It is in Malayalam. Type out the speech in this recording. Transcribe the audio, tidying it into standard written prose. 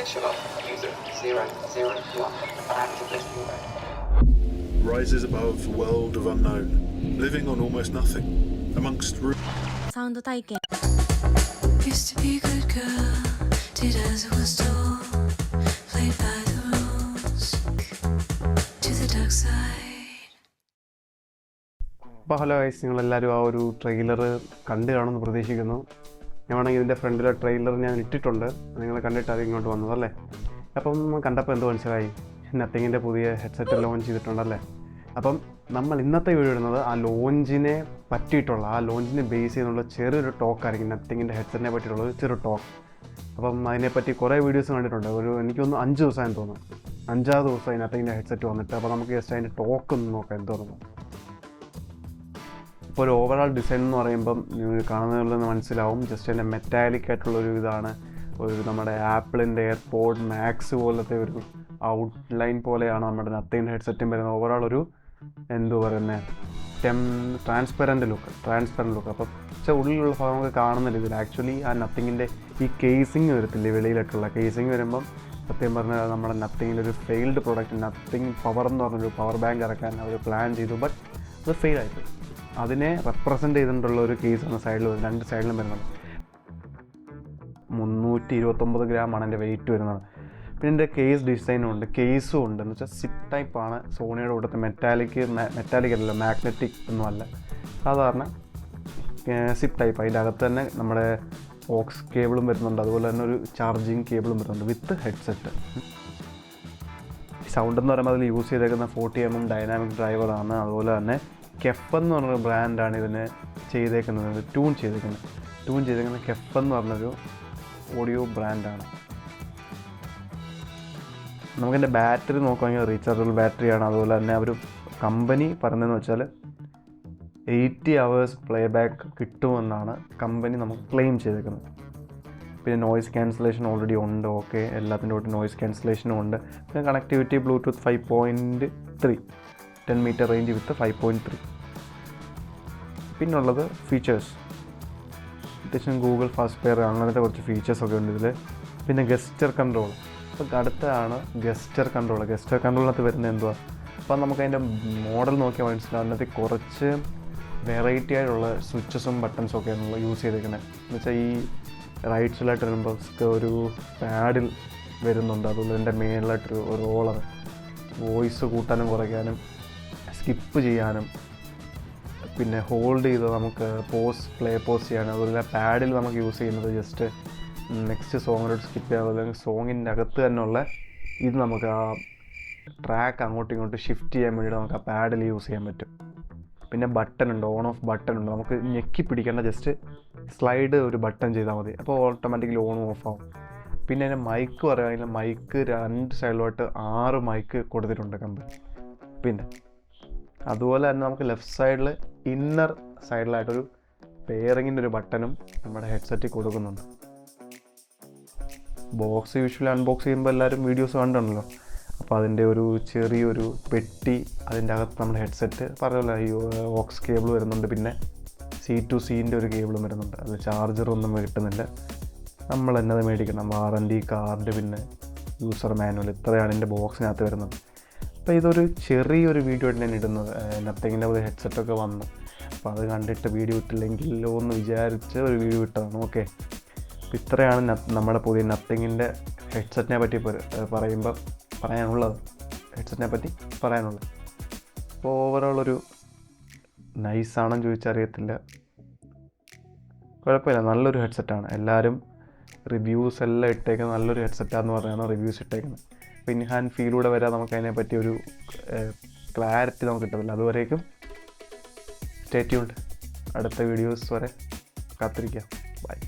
connection of user 001. Activate URL. Rises above a world of unknown, living on almost nothing, amongst サウンド体験 Used to be a good girl, did as it was told, played by the rules, to the dark side. അപ്പോൾ ഹലോ ഗൈസ്, നിങ്ങളെല്ലാവരും ആ ഒരു ട്രെയിലർ കണ്ടു കാണുമെന്ന് പ്രതീക്ഷിക്കുന്നു. ഞാൻ വേണമെങ്കിൽ ഇതിൻ്റെ ഫ്രണ്ടിലെ ട്രെയിലർ ഞാൻ ഇട്ടിട്ടുണ്ട്, നിങ്ങൾ കണ്ടിട്ട് അത് ഇങ്ങോട്ട് വന്നതല്ലേ. അപ്പം കണ്ടപ്പോൾ എന്ത് മനസ്സിലായി, നത്തിങ്ങിൻ്റെ പുതിയ ഹെഡ്സെറ്റ് ലോഞ്ച് ചെയ്തിട്ടുണ്ടല്ലേ. അപ്പം നമ്മൾ ഇന്നത്തെ വീഡിയോ ഇടുന്നത് ആ ലോഞ്ചിനെ പറ്റിയിട്ടുള്ള, ആ ലോഞ്ചിനെ ബേസ് ചെയ്തുള്ള ചെറിയൊരു ടോക്കായിരിക്കും. നത്തിങ്ങിൻ്റെ ഹെഡ്സെറ്റിനെ പറ്റിയിട്ടുള്ള ചെറിയൊരു ടോക്ക്. അപ്പം അതിനെപ്പറ്റി കുറേ വീഡിയോസ് കണ്ടിട്ടുണ്ട്. എനിക്കൊന്ന് 5 ദിവസമായി തോന്നുന്നു, 5-ാമത് ദിവസമായി നത്തിങ്ങിൻ്റെ ഹെഡ്സെറ്റ് വന്നിട്ട്. അപ്പോൾ നമുക്ക് ജസ്റ്റ് അതിൻ്റെ ടോക്ക് ഒന്ന് നോക്കാം എന്ത് തോന്നുന്നു. ഇപ്പോൾ ഒരു ഓവറോൾ ഡിസൈൻ എന്ന് പറയുമ്പം നിങ്ങൾ കാണുന്നതിൽ നിന്ന് മനസ്സിലാവും, ജസ്റ്റ് അതിൻ്റെ മെറ്റാലിക് ആയിട്ടുള്ളൊരു ഇതാണ്. ഒരു നമ്മുടെ ആപ്പിളിൻ്റെ എയർപോഡ് മാക്സ് പോലത്തെ ഒരു ഔട്ട്ലൈൻ പോലെയാണ് നമ്മുടെ നത്തിങ്ങിൻ്റെ ഹെഡ്സെറ്റും വരുന്നത്. ഓവറോൾ ഒരു എന്തു പറയുന്നത് ട്രാൻസ്പെറൻറ്റ് ലുക്ക്. അപ്പം പക്ഷേ ഉള്ളിലുള്ള ഭാഗം നമുക്ക് കാണുന്ന രീതിയിൽ ആക്ച്വലി ആ നത്തിങ്ങിൻ്റെ ഈ കേസിങ് വരത്തില്ലേ, വെളിയിലായിട്ടുള്ള കേസിങ് വരുമ്പം സത്യം പറഞ്ഞാൽ നമ്മുടെ നത്തിങ്ങിൻ്റെ ഒരു ഫെയിൽഡ് പ്രോഡക്റ്റ്, നത്തിങ് പവർ എന്ന് പറഞ്ഞൊരു പവർ ബാങ്ക് ഇറക്കാൻ അവർ പ്ലാൻ ചെയ്തു, ബട്ട് അത് ഫെയിലായിപ്പോയി. അതിനെ റെപ്രസെൻ്റ് ചെയ്തിട്ടുള്ള ഒരു കേസാണ് സൈഡിൽ വരുന്നത്, 2 സൈഡിലും വരുന്നത്. 329 ഗ്രാമാണ് എൻ്റെ വെയിറ്റ് വരുന്നത്. പിന്നെ എൻ്റെ കേസ് ഡിസൈനും ഉണ്ട്, കേസും ഉണ്ട്. എന്ന് വെച്ചാൽ സിപ്പ് ടൈപ്പാണ്. സോണിയുടെ കൂട്ടത്തെ മെറ്റാലിക് അല്ലല്ലോ, മാഗ്നറ്റിക് ഒന്നുമല്ല, സാധാരണ സിപ്പ് ടൈപ്പ്. അതിൻ്റെ അകത്ത് തന്നെ നമ്മുടെ ഓക്സ് കേബിളും വരുന്നുണ്ട്, അതുപോലെ തന്നെ ഒരു ചാർജിങ് കേബിളും വരുന്നുണ്ട് വിത്ത് ഹെഡ്സെറ്റ്. സൗണ്ട് എന്ന് പറയുമ്പോൾ അതിൽ യൂസ് ചെയ്തേക്കുന്ന 40mm ഡൈനാമിക് ഡ്രൈവറാണ്. അതുപോലെ തന്നെ കെഫ് എന്ന് പറഞ്ഞൊരു ബ്രാൻഡാണ് ഇതിന് ചെയ്തേക്കുന്നത്, ട്യൂൺ ചെയ്തേക്കുന്നത് കെഫ് എന്ന് പറഞ്ഞൊരു ഓഡിയോ ബ്രാൻഡാണ്. നമുക്കെൻ്റെ ബാറ്ററി നോക്കുകയാണെങ്കിൽ റീചാർജബിൾ ബാറ്ററിയാണ്. അതുപോലെ തന്നെ അവർ കമ്പനി പറഞ്ഞതെന്ന് വെച്ചാൽ 80 hours പ്ലേ ബാക്ക് കിട്ടുമെന്നാണ് കമ്പനി നമുക്ക് ക്ലെയിം ചെയ്തേക്കുന്നത്. പിന്നെ നോയ്സ് ക്യാൻസലേഷൻ ഓൾറെഡി ഉണ്ട്, ഓക്കെ, എല്ലാത്തിൻ്റെ കൂടെ നോയ്സ് ക്യാൻസലേഷനും ഉണ്ട്. പിന്നെ കണക്ടിവിറ്റി ബ്ലൂടൂത്ത് 5.3, 10 മീറ്റർ റേഞ്ച് വിത്ത് 5.3. പിന്നുള്ളത് ഫീച്ചേഴ്സ്, അത്യാവശ്യം ഗൂഗിൾ ഫാസ്റ്റ് പെയർ അങ്ങനത്തെ കുറച്ച് ഫീച്ചേഴ്സൊക്കെ ഉണ്ട് ഇതിൽ. പിന്നെ ഗസ്റ്റർ കൺട്രോൾ. അപ്പോൾ അടുത്താണ് ഗസ്റ്റർ കൺട്രോളിനകത്ത് വരുന്നത് എന്തുവാ. അപ്പോൾ നമുക്കതിൻ്റെ മോഡൽ നോക്കിയാൽ മനസ്സിലാവും, അതിനകത്ത് കുറച്ച് വെറൈറ്റി ആയിട്ടുള്ള സ്വിച്ചസും ബട്ടൺസും ഒക്കെയാണുള്ള യൂസ് ചെയ്തേക്കുന്നത്. എന്ന് വെച്ചാൽ ഈ റൈറ്റ് സൈഡിലായിട്ട് വരുമ്പോൾ ഒരു പാഡിൽ വരുന്നുണ്ട്, അതുപോലെ എൻ്റെ മേളിലായിട്ടൊരു റോളർ, വോയിസ് കൂട്ടാനും കുറയ്ക്കാനും സ്കിപ്പ് ചെയ്യാനും, പിന്നെ ഹോൾഡ് ചെയ്ത് നമുക്ക് പ്ലേ പോസ് ചെയ്യാനും. അതുപോലെ പാഡിൽ നമുക്ക് യൂസ് ചെയ്യുന്നത് ജസ്റ്റ് നെക്സ്റ്റ് സോങ്ങിലോട്ട് സ്കിപ്പ് ചെയ്യാൻ, അതുപോലെ സോങ്ങിൻ്റെ അകത്ത് തന്നെയുള്ള ഇത് നമുക്ക് ആ ട്രാക്ക് അങ്ങോട്ടും ഇങ്ങോട്ടും ഷിഫ്റ്റ് ചെയ്യാൻ വേണ്ടിയിട്ട് നമുക്ക് ആ പാഡിൽ യൂസ് ചെയ്യാൻ പറ്റും. പിന്നെ ബട്ടൺ ഉണ്ട്, ഓൺ ഓഫ് ബട്ടൺ ഉണ്ട്. നമുക്ക് ഞെക്കി പിടിക്കേണ്ട, ജസ്റ്റ് സ്ലൈഡ് ഒരു ബട്ടൺ ചെയ്താൽ മതി, അപ്പോൾ ഓട്ടോമാറ്റിക്കലി ഓൺ ഓഫ് ആവും. പിന്നെ അതിൻ്റെ മൈക്ക് പറയുകയാണെങ്കിൽ മൈക്ക് 2 സൈഡിലോട്ട് 6 മൈക്ക് കൊടുത്തിട്ടുണ്ട് കമ്പനി. പിന്നെ അതുപോലെ തന്നെ നമുക്ക് ലെഫ്റ്റ് സൈഡിൽ ഇന്നർ സൈഡിലായിട്ടൊരു പെയറിങ്ങിൻ്റെ ഒരു ബട്ടണും നമ്മുടെ ഹെഡ്സെറ്റിൽ കൊടുക്കുന്നുണ്ട്. ബോക്സ് യൂഷ്വലി അൺബോക്സ് ചെയ്യുമ്പോൾ എല്ലാവരും വീഡിയോസ് കണ്ടല്ലോ. അപ്പോൾ അതിൻ്റെ ഒരു ചെറിയൊരു പെട്ടി, അതിൻ്റെ അകത്ത് നമ്മുടെ ഹെഡ്സെറ്റ് പറഞ്ഞല്ലോ, ഈ ഓക്സ് കേബിൾ വരുന്നുണ്ട്, പിന്നെ C2Cൻ്റെ ഒരു കേബിളും വരുന്നുണ്ട്. അത് ചാർജറൊന്നും കിട്ടുന്നില്ല, നമ്മൾ തന്നെ അത് മേടിക്കണം. വാറൻറ്റി കാർഡ്, പിന്നെ യൂസർ മാനുവൽ, ഇത്രയാണ് എൻ്റെ ബോക്സിനകത്ത് വരുന്നത്. അപ്പോൾ ഇതൊരു ചെറിയൊരു വീഡിയോ ആയിട്ട് ഞാൻ ഇടുന്നത്. നത്തിങ്ങിൻ്റെ ഒരു ഹെഡ്സെറ്റൊക്കെ വന്നു, അപ്പോൾ അത് കണ്ടിട്ട് വീഡിയോ ഇട്ടില്ലെങ്കിലോ എന്ന് വിചാരിച്ച് ഒരു വീഡിയോ ഇട്ടതാണ്. ഓക്കെ, അപ്പോൾ ഇത്രയാണ് നമ്മുടെ പുതിയ നത്തിങ്ങിൻ്റെ ഹെഡ്സെറ്റിനെ പറ്റി പറയാനുള്ളത്. അപ്പോൾ ഓവറോൾ ഒരു നൈസാണെന്ന് ചോദിച്ചറിയത്തില്ല, കുഴപ്പമില്ല, നല്ലൊരു ഹെഡ്സെറ്റാണ്. എല്ലാവരും റിവ്യൂസ് എല്ലാം ഇട്ടേക്കുന്നത് നല്ലൊരു ഹെഡ്സെറ്റാണെന്ന് പറഞ്ഞാണ് റിവ്യൂസ് ഇട്ടേക്കുന്നത്. അപ്പോൾ ഇൻ ഹാൻഡ് ഫീലൂടെ വരാൻ നമുക്ക് അതിനെപ്പറ്റി ഒരു ക്ലാരിറ്റി നമുക്ക് കിട്ടത്തില്ല. അതുവരേക്കും സ്റ്റേ ട്യൂൺഡ്. അടുത്ത വീഡിയോസ് വരെ കാത്തിരിക്കാം. ബൈ.